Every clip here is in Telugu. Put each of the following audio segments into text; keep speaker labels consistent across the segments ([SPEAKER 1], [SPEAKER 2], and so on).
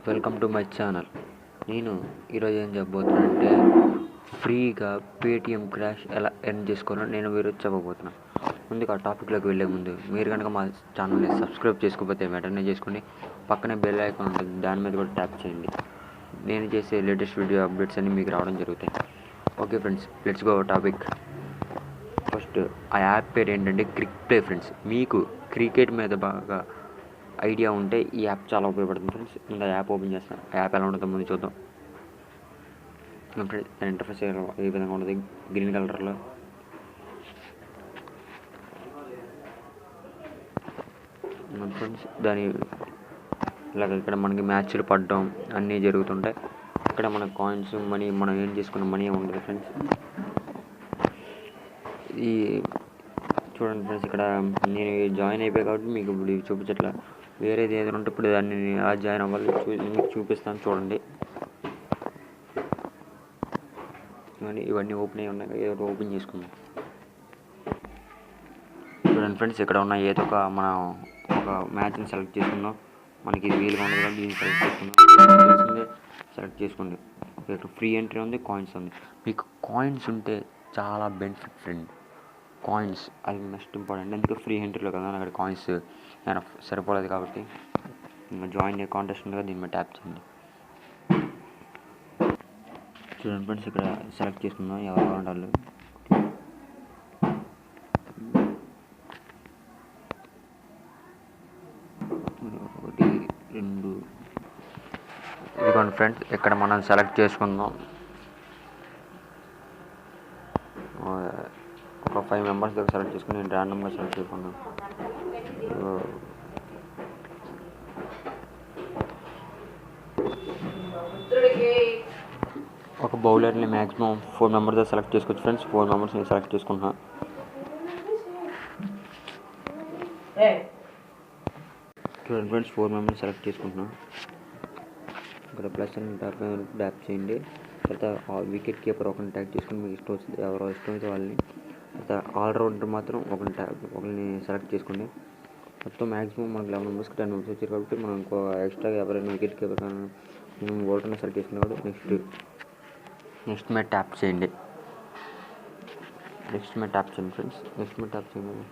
[SPEAKER 1] Welcome to my channel. నేను ఈరోజు ఏం చెప్పబోతున్నానంటే ఫ్రీగా పేటిఎం క్రాష్ ఎలా ఎర్న్ చేసుకోవాలో నేను ఈరోజు చెప్పబోతున్నా. ముందుగా టాపిక్లోకి వెళ్ళే ముందు మీరు కనుక మా ఛానల్ని సబ్స్క్రైబ్ చేసుకోకపోతే వెంటనే చేసుకోండి. పక్కనే బెల్ ఐకాన్ ఉంటుంది, దాని మీద కూడా ట్యాప్ చేయండి. నేను చేసే లేటెస్ట్ వీడియో అప్డేట్స్ అన్నీ మీకు రావడం జరుగుతాయి. Okay friends, let's go topic. First ఆ యాప్ పేరు ఏంటంటే క్రిక్ ప్లే ఫ్రెండ్స్. మీకు క్రికెట్ మీద బాగా ఐడియా ఉంటే ఈ యాప్ చాలా ఉపయోగపడుతుంది ఫ్రెండ్స్. ముందు ఆ యాప్ ఓపెన్ చేస్తాం. ఆ యాప్ ఎలా ఉంటుందో ముందు చూద్దాం. ఫ్రెండ్స్ దాని ఇంటర్ఫేస్ ఏ విధంగా ఉంటుంది, గ్రీన్ కలర్లో. ఫ్రెండ్స్ దాని ఇలాగ ఇక్కడ మనకి మ్యాచ్లు పడడం అన్నీ జరుగుతుంటాయి. ఇక్కడ మన కాయిన్స్ మనీ మనం ఏం చేసుకున్న మనీ ఉంటుంది ఫ్రెండ్స్. ఈ చూడండి ఫ్రెండ్స్, ఇక్కడ నేను జాయిన్ అయిపోయాయి కాబట్టి మీకు ఇప్పుడు చూపించట్లా. వేరేది ఏదైనా ఉంటే ఇప్పుడు దాన్ని జాయిన్ అవ్వాలి, మీకు చూపిస్తాను చూడండి. ఇవన్నీ ఓపెన్ అయ్యి ఉన్నాయి, ఏదో ఓపెన్ చేసుకుందాం. చూడండి ఫ్రెండ్స్, ఇక్కడ ఉన్న ఏదో మనం ఒక మ్యాచ్ని సెలెక్ట్ చేసుకుందాం. మనకి ఇది వీలుగా ఉండదు కాబట్టి దీన్ని సెలెక్ట్ చేసుకుందాం. సెలెక్ట్ చేసుకోండి. ఇక్కడ ఫ్రీ ఎంట్రీ ఉంది, కాయిన్స్ ఉంది. మీకు కాయిన్స్ ఉంటే చాలా బెనిఫిట్ ఫ్రెండ్. కాయిన్స్ అది మస్ట్ ఇంపార్టెంట్. ఎందుకు ఫ్రీ ఎంట్రీలో కదా అక్కడ కాయిన్స్ సరిపోలేదు కాబట్టి జాయిన్ అయ్యే కాంటెస్ట్ ఉండగా దీని మీద ట్యాప్ చేయండి. చూడండి ఫ్రెండ్స్, ఇక్కడ సెలెక్ట్ చేసుకుందాం ఎవరు కావాలి. ఒకటి రెండు ఇదిగోండి ఫ్రెండ్స్, ఇక్కడ మనం సెలెక్ట్ చేసుకుందాం. ఒక 5 మెంబర్స్ దగ్గర సెలెక్ట్ చేసుకుని నేను ర్యాండమ్గా సెలెక్ట్ చేసుకున్నాను. ఒక బౌలర్ని మ్యాక్సిమం 4 మెంబర్స్ దగ్గర సెలెక్ట్ చేసుకోవచ్చు ఫ్రెండ్స్. 4 మెంబర్స్ నేను సెలెక్ట్ చేసుకుంటున్నాను. చూడండి ఫ్రెండ్స్, 4 మెంబర్స్ సెలెక్ట్ చేసుకుంటున్నాను. ఇక్కడ ప్లస్ అని ట్యాప్ చేయండి. తర్వాత వికెట్ కీపర్ ఒకరిని ట్యాగ్ చేసుకుని మీకు ఇష్టం వస్తుంది, ఎవరో ఇష్టం అయితే వాళ్ళని. తర్వాత ఆల్రౌండర్ మాత్రం ఒకరిని సెలెక్ట్ చేసుకోండి. మొత్తం మ్యాక్సిమం మనకు 11 మెంబర్స్కి 10 మెంబర్స్ వచ్చారు కాబట్టి మనం ఇంకో ఎక్స్ట్రా ఎవరైనా వికెట్ కీపర్ కానీ బౌలర్ని సెలెక్ట్ చేసుకున్నాడు. నెక్స్ట్ మీద ట్యాప్ చేయండి. ఫ్రెండ్స్. నెక్స్ట్ మీద ట్యాప్ చేయండి.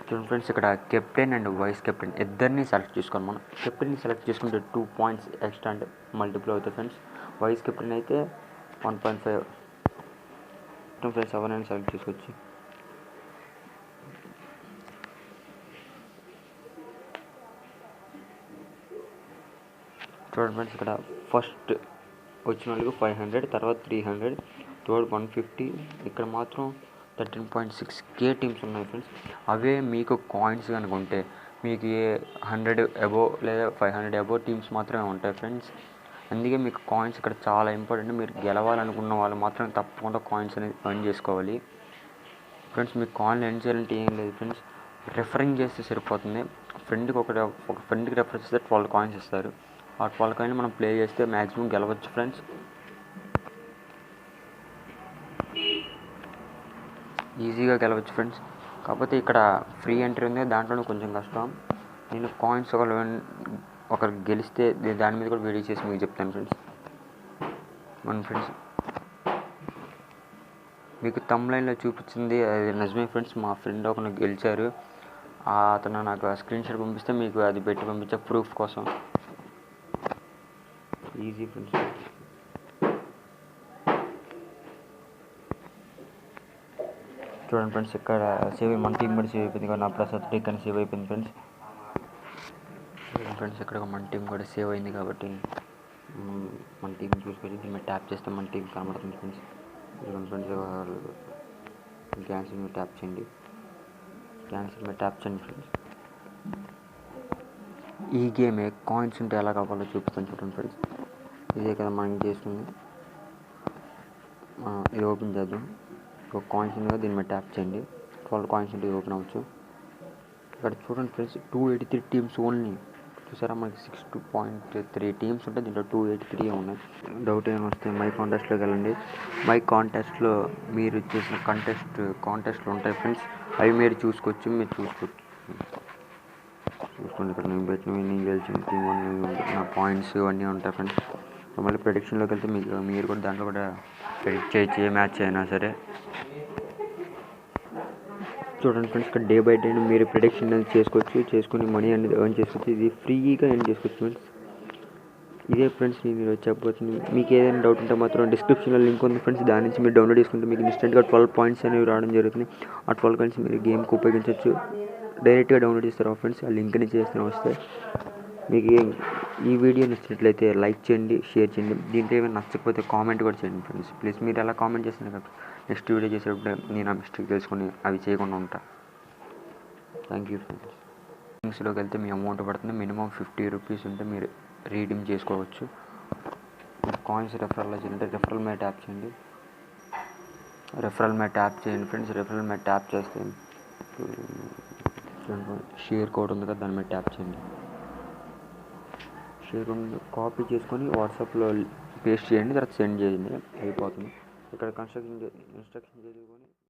[SPEAKER 1] చూడండి ఫ్రెండ్స్, ఇక్కడ కెప్టెన్ అండ్ వైస్ కెప్టెన్ ఇద్దరిని సెలెక్ట్ చేసుకోండి. మనం కెప్టెన్ని సెలెక్ట్ చేసుకుంటే 2 పాయింట్స్ ఎక్స్ట్రా అంటే మల్టిపుల్ అవుతాయి ఫ్రెండ్స్. వైస్ కెప్టెన్ అయితే 1.5. ఫ్రెండ్స్ ఎవరైనా సెలెక్ట్ చేసుకోవచ్చు. చూడండి ఫ్రెండ్స్, ఇక్కడ ఫస్ట్ వచ్చిన వాళ్ళకి 500, తర్వాత 300, థర్డ్ 150. ఇక్కడ మాత్రం 13.6K టీమ్స్ ఉన్నాయి ఫ్రెండ్స్. అవే మీకు కాయిన్స్ కనుక ఉంటే మీకు 100 అబోవ్ లేదా 500 అబోవ్ టీమ్స్ మాత్రమే ఉంటాయి ఫ్రెండ్స్. అందుకే మీకు కాయిన్స్ ఇక్కడ చాలా ఇంపార్టెంట్. మీరు గెలవాలనుకున్న వాళ్ళు మాత్రం తప్పకుండా కాయిన్స్ అనేది ఎర్న్ చేసుకోవాలి ఫ్రెండ్స్. మీకు కాయిన్ ఎర్న్ చేయాలంటే ఏం లేదు ఫ్రెండ్స్, రెఫరింగ్ చేస్తే సరిపోతుంది. ఒక ఫ్రెండ్కి రెఫర్ చేస్తే 12 కాయిన్స్ ఇస్తారు. ఆ 12 కాయిన్ మనం ప్లే చేస్తే మ్యాక్సిమం గెలవచ్చు ఫ్రెండ్స్. ఈజీగా గెలవచ్చు ఫ్రెండ్స్. కాకపోతే ఇక్కడ ఫ్రీ ఎంట్రీ ఉంది, దాంట్లోనే కొంచెం కష్టం. నేను కాయిన్స్ ఒకరు గెలిస్తే దాని మీద కూడా వీడియో చేసి మీకు చెప్తాను ఫ్రెండ్స్. ఫ్రెండ్స్ మీకు తమ్లైన్లో చూపించింది అది నిజమే ఫ్రెండ్స్. మా ఫ్రెండ్ ఒకరు గెలిచారు. అతను నాకు స్క్రీన్ షాట్ పంపిస్తే మీకు అది పెట్టి పంపించే ప్రూఫ్ కోసం. Easy friends. చూడండి ఫ్రెండ్స్, ఇక్కడ మన టీం కూడా సేవ్ అయిపోయింది. నా prasadtech అని సేవ్ అయిపోయింది ఫ్రెండ్స్. చూడండి ఫ్రెండ్స్, ఇక్కడ మన టీం కూడా సేవ్ అయింది కాబట్టి మన టీం చూసుకొని దీన్ని ట్యాప్ చేస్తే మన టీం కనబడుతుంది ఫ్రెండ్స్. చూడండి ఫ్రెండ్స్, క్యాన్సిల్ మీద ట్యాప్ చేయండి. ఫ్రెండ్స్. ఈ గేమే కాయిన్స్ ఉంటే ఎలా కావాలో చూపిస్తాను చూడండి ఫ్రెండ్స్. ఇదే కదా మనం చేస్తుంది. ఇది ఓపెన్ చేద్దాం. ఒక కాయిన్స్ ఉంది కదా, దీని మీద ట్యాప్ చేయండి. 12 కాయిన్స్ ఉంటే ఓపెన్ అవ్వచ్చు. ఇక్కడ చూడండి ఫ్రెండ్స్, 283 టీమ్స్ ఓన్లీ. చూసారా, మనకి 62.3 టీమ్స్ ఉంటే దీంట్లో 283 ఉన్నాయి. డౌట్ ఏమైనా వస్తే మై కాంటెస్ట్లోకి వెళ్ళండి. మై కాంటెస్ట్లో మీరు చేసిన కాంటెస్ట్లు ఉంటాయి ఫ్రెండ్స్. అవి మీరు చూసుకోవచ్చు. చూసుకోండి. ఇక్కడ నేను పెట్టిన విన్నింగ్ గెలిచిన టీమ్ నా పాయింట్స్ అన్నీ ఉంటాయి ఫ్రెండ్స్. మళ్ళీ ప్రెడిక్షన్లోకి వెళ్తే మీరు కూడా దాంట్లో కూడా ప్రెడిక్ట్ చేయొచ్చు, ఏ మ్యాచ్ అయినా సరే. చూడండి ఫ్రెండ్స్, ఇక్కడ డే బై డే మీరు ప్రెడిక్షన్ అనేది చేసుకొని మనీ అనేది ఎర్న్ చేసుకోవచ్చు. ఇది ఫ్రీగా ఎర్న్ చేసుకోవచ్చు ఫ్రెండ్స్. ఇదే ఫ్రెండ్స్ నేను చెప్పబోతుంది. మీకు ఏదైనా డౌట్ ఉంటే మాత్రం డిస్క్రిప్షన్లో లింక్ ఉంది ఫ్రెండ్స్. దాని నుంచి మీరు డౌన్లోడ్ చేసుకుంటే మీకు ఇన్స్టెంట్గా 12 పాయింట్స్ అనేవి రావడం జరుగుతుంది. ఆ 12 పాయింట్స్ మీరు గేమ్కి ఉపయోగించవచ్చు. డైరెక్ట్గా డౌన్లోడ్ చేస్తారు ఫ్రెండ్స్. ఆ లింక్ నుంచి చేస్తూనే వస్తే మీకు ఈ వీడియో నచ్చినట్లయితే లైక్ చేయండి, షేర్ చేయండి. దీంట్లో ఏమైనా నచ్చకపోతే కామెంట్ కూడా చేయండి ఫ్రెండ్స్. ప్లీజ్ మీరు ఎలా కామెంట్ చేస్తున్నారు కదా, నెక్స్ట్ వీడియో చేసేటప్పుడు నేను ఆ మిస్టేక్ తెలుసుకొని అవి చేయకుండా ఉంటా. Thank you friends. లింక్స్లోకి వెళ్తే మీ అమౌంట్ పడుతుంది. మినిమం 50 రూపీస్ ఉంటే మీరు రీడీమ్ చేసుకోవచ్చు. కాయిన్స్ రెఫరల్లో చేయాలంటే రెఫరల్ మీద ట్యాప్ చేయండి. ఫ్రెండ్స్. రెఫరల్ మీద ట్యాప్ చేస్తే షేర్ కోడ్ ఉంది కదా, దాని మీద ట్యాప్ చేయండి. షేర్ కాపీ చేసుకొని వాట్సాప్లో పేస్ట్ చేయండి, తర్వాత సెండ్ చేయండి, అయిపోతుంది. ఇక్కడ ఇన్స్ట్రక్షన్ చదువుకొని